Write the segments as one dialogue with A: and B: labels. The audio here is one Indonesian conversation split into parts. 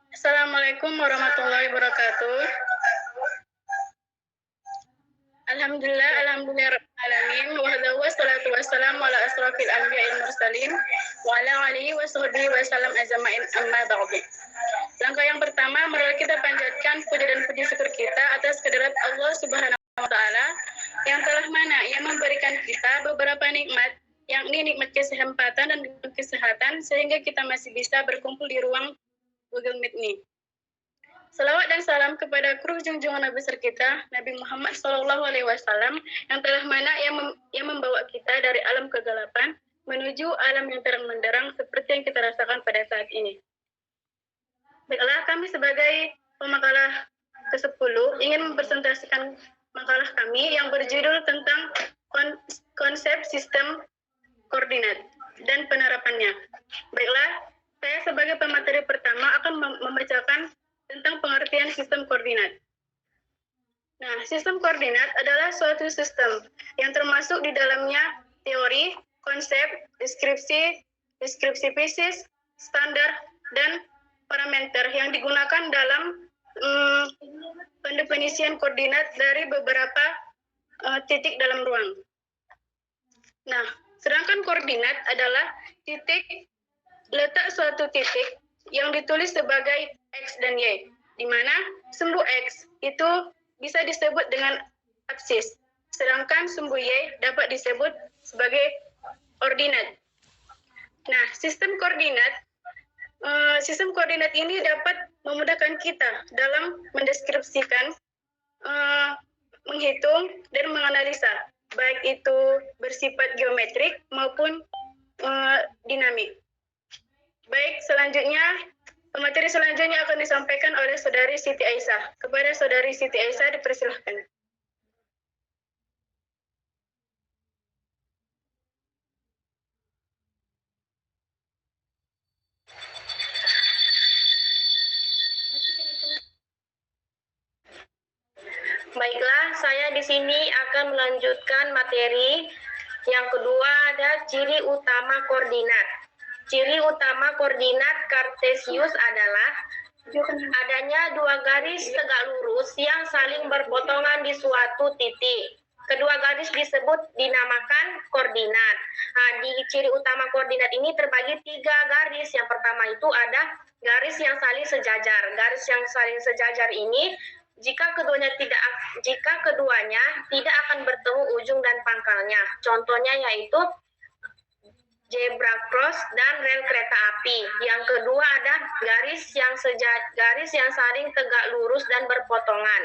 A: Assalamualaikum warahmatullahi wabarakatuh. Alhamdulillah rabbil alamin wa salatu wassalamu ala asrofil anbiya'il mursalin wa ala alihi wa sahbihi wa salam ajma'in amma ba'du. Langkah yang pertama, mari kita panjatkan puji dan puji syukur kita atas kehadirat Allah Subhanahu wa taala yang telah yang memberikan kita beberapa nikmat, yakni nikmat kesehatan dan nikmat kesehatan, sehingga kita masih bisa berkumpul di ruang Google Meet ini. Salawat dan salam kepada kru junjungan Nabi besar kita, Nabi Muhammad SAW, yang telah yang membawa kita dari alam kegelapan menuju alam yang terang menderang seperti yang kita rasakan pada saat ini. Baiklah, kami sebagai pemakalah ke-10 ingin mempresentasikan makalah kami yang berjudul tentang konsep sistem koordinat dan penerapannya. Baiklah, saya sebagai pemateri pertama akan membacakan tentang pengertian sistem koordinat. Nah, sistem koordinat adalah suatu sistem yang termasuk di dalamnya teori, konsep, deskripsi fisik, standar, dan parameter yang digunakan dalam pendefinisian koordinat dari beberapa titik dalam ruang. Nah, sedangkan koordinat adalah letak suatu titik yang ditulis sebagai X dan Y, di mana sumbu X itu bisa disebut dengan absis, sedangkan sumbu Y dapat disebut sebagai ordinat. Nah, sistem koordinat ini dapat memudahkan kita dalam mendeskripsikan, menghitung, dan menganalisa, baik itu bersifat geometrik maupun dinamik. Baik, materi selanjutnya akan disampaikan oleh Saudari Siti Aisyah. Kepada Saudari Siti Aisyah dipersilahkan.
B: Baiklah, saya di sini akan melanjutkan materi. Yang kedua ada ciri utama koordinat. Ciri utama koordinat Kartesius adalah adanya dua garis tegak lurus yang saling berpotongan di suatu titik. Kedua garis dinamakan koordinat. Nah, di ciri utama koordinat ini terbagi 3 garis. Yang pertama itu ada garis yang saling sejajar. Garis yang saling sejajar ini jika keduanya tidak akan bertemu ujung dan pangkalnya. Contohnya yaitu zebra cross dan rel kereta api. Yang kedua ada garis yang saling tegak lurus dan berpotongan.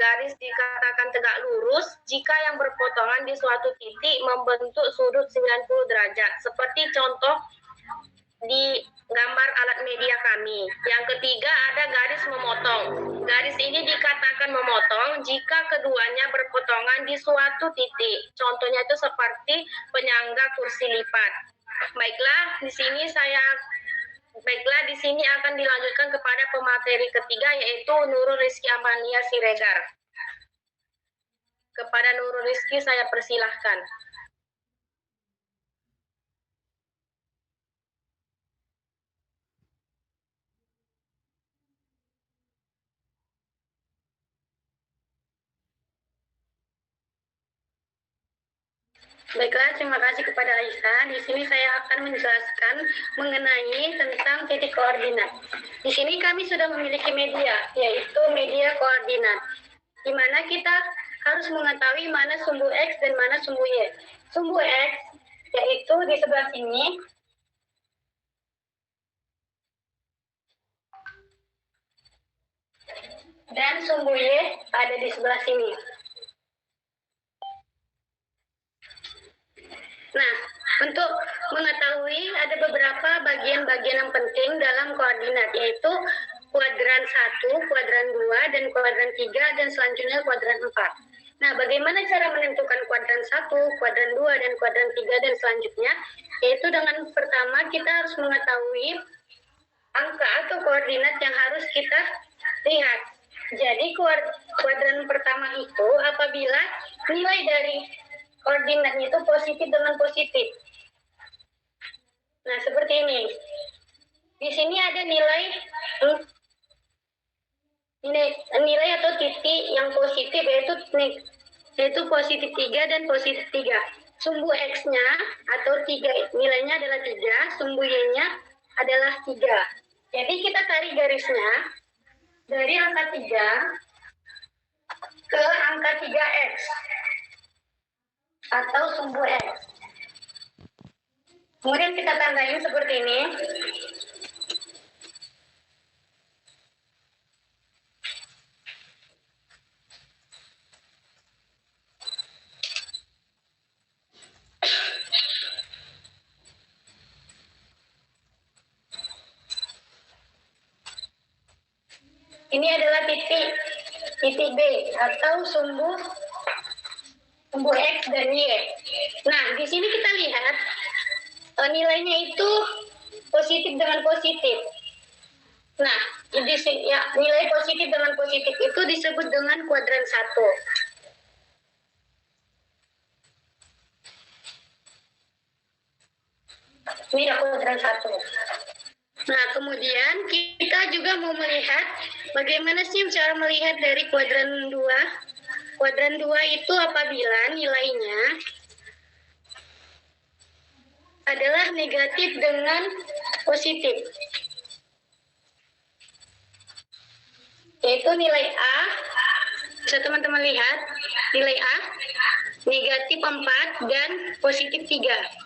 B: Garis dikatakan tegak lurus jika yang berpotongan di suatu titik membentuk sudut 90 derajat. Seperti contoh di gambar alat media kami. Yang ketiga ada garis memotong. Garis ini dikatakan memotong jika keduanya berpotongan di suatu titik. Contohnya itu seperti penyangga kursi lipat. Baiklah, di sini akan dilanjutkan kepada pemateri ketiga, yaitu Nurul Rizky Amania Siregar. Kepada Nurul Rizky saya persilahkan.
A: Baiklah, terima kasih kepada Aisyah. Di sini saya akan menjelaskan mengenai tentang titik koordinat. Di sini kami sudah memiliki media, yaitu media koordinat, di mana kita harus mengetahui mana sumbu X dan mana sumbu Y. Sumbu X yaitu di sebelah sini, dan sumbu Y ada di sebelah sini. Nah, untuk mengetahui ada beberapa bagian-bagian yang penting dalam koordinat, yaitu kuadran 1, kuadran 2, dan kuadran 3, dan selanjutnya kuadran 4. Nah, bagaimana cara menentukan kuadran 1, kuadran 2, dan kuadran 3, dan selanjutnya? Yaitu dengan pertama kita harus mengetahui angka atau koordinat yang harus kita lihat. Jadi kuadran pertama itu apabila nilai dari koordinatnya itu positif dengan positif. Nah, seperti ini. Di sini ada nilai
B: nilai atau titik yang positif yaitu positif 3 dan positif 3. Sumbu X-nya atau 3 nilainya adalah 3, sumbu Y-nya adalah 3. Jadi kita tarik garisnya dari angka 3 ke angka 3X atau sumbu X. Kemudian kita tandain seperti ini. Ini adalah titik B atau sumbu X dan Y. Nah, di sini kita lihat nilainya itu positif dengan positif. Nah, nilai positif dengan positif itu disebut dengan kuadran 1. Ini kuadran 1. Nah, kemudian kita juga mau melihat bagaimana sih cara melihat dari kuadran 2. Kuadran 2 itu apabila nilainya adalah negatif dengan positif. Yaitu nilai A, bisa teman-teman lihat, nilai A negatif 4 dan positif 3.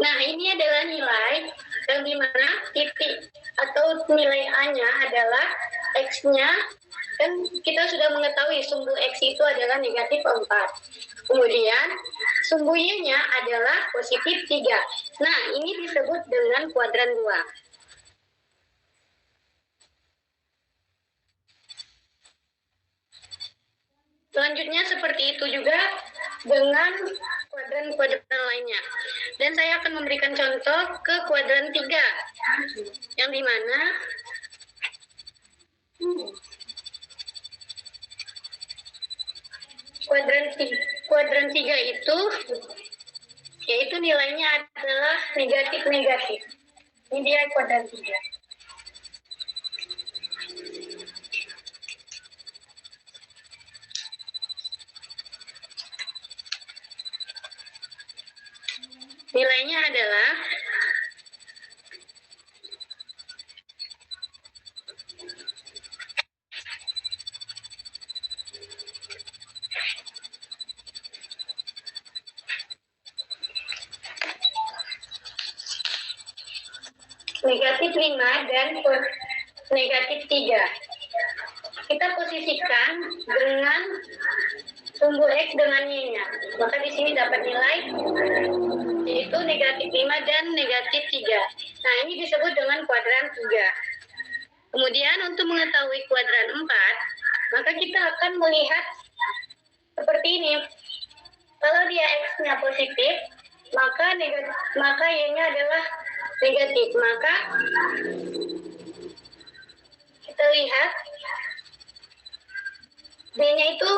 B: Nah, ini adalah nilai yang dimana titik atau nilai A-nya adalah X-nya, kan kita sudah mengetahui sumbu X itu adalah negatif 4. Kemudian sumbu Y-nya adalah positif 3. Nah, ini disebut dengan kuadran 2. Selanjutnya seperti itu juga dengan kuadran-kuadran lainnya. Dan saya akan memberikan contoh ke kuadran 3. Yang dimana kuadran 3 itu yaitu nilainya adalah negatif-negatif. Ini dia kuadran 3. Nilainya adalah negatif 5 dan negatif 3. Kita posisikan dengan sumbu X dengan Y-nya. Maka di sini dapat nilai yaitu negatif 5 dan negatif 3. Nah, ini disebut dengan kuadran 3. Kemudian untuk mengetahui kuadran 4, maka kita akan melihat seperti ini. Kalau dia X-nya positif, maka Y-nya adalah negatif. Maka kita lihat B-nya itu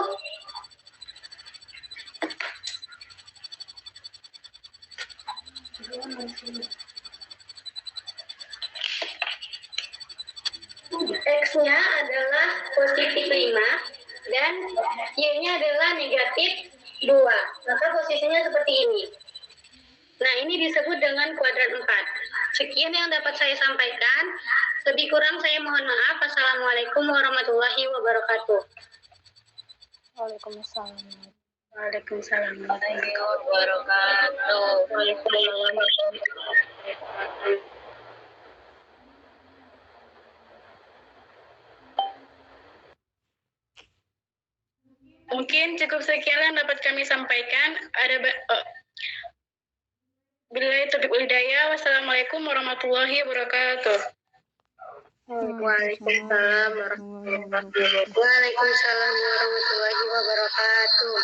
B: X-nya adalah positif 5 dan Y-nya adalah negatif 2. Maka posisinya seperti ini. Nah, ini disebut dengan kuadran 4. Sekian yang dapat saya sampaikan. Lebih kurang saya mohon maaf. Assalamualaikum warahmatullahi wabarakatuh.
C: Waalaikumsalam.
A: Waalaikumsalam warahmatullahi wabarakatuh. Waalaikumsalam. Mungkin cukup sekian yang dapat kami sampaikan. Billahi taufiq wal hidayah. Wassalamualaikum warahmatullahi wabarakatuh.
B: Waalaikumsalam warahmatullahi wabarakatuh.